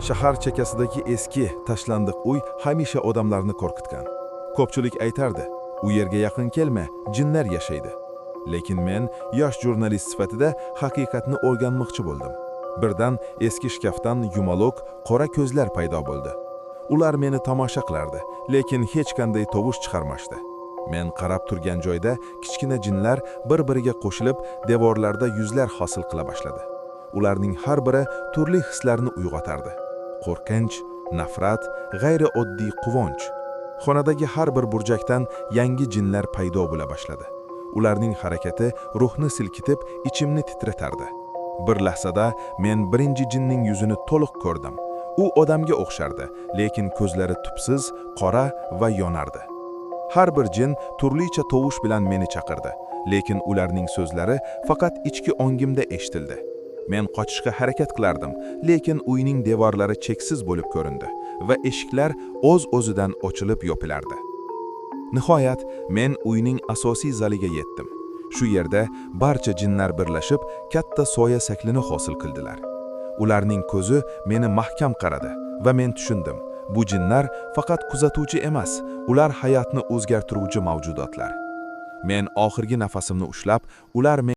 Shahar chekkasidagi eski, tashlandiq uy hamisha odamlarni qo'rqitgan. Ko'pchilik aytardi, u yerga yaqin kelma, jinlar yashaydi. Lekin men yosh jurnalist sifatida haqiqatni o'rganmoqchi bo'ldim. Birdan eski shkafdan yumaloq, qora ko'zlar paydo bo'ldi. Ular meni tomosha qilardi, lekin hech qanday tovush chiqarmasdi. Men qarab turgan joyda kichkina jinlar bir-biriga qo'shilib, devorlarda yuzlar hosil qila boshladi. Ularning har biri turli hislarni uyg'otardi. Qo'rqinch, nafrat, g'ayrioddiy quvonch. Xonadagi har bir burjakdan yangi jinlar paydo bo'la boshladi. Ularning harakati ruhni silkitib, ichimni titratardi. Bir lahzada men birinchi jinning yuzini to'liq ko'rdim. U odamga o'xshardi, lekin ko'zlari tubsiz, qora va yonardi. Har bir jin turlicha tovush bilan meni chaqirdi, lekin ularning so'zlari faqat ichki ongimda eshitildi. Men qochishga harakat qilardim, lekin uyning devorlari cheksiz bo'lib ko'rindi va eshiklar o'z-o'zidan ochilib yopilardi. Nihoyat men uyning asosiy zaliga yetdim. Shu yerda barcha jinlar birlashib katta soya saklini hosil qildilar. Ularning ko'zi meni mahkam qaradi va men tushundim. Bu jinlar faqat kuzatuvchi emas, ular hayotni o'zgartiruvchi mavjudotlar. Men oxirgi nafasimni ushlab, ular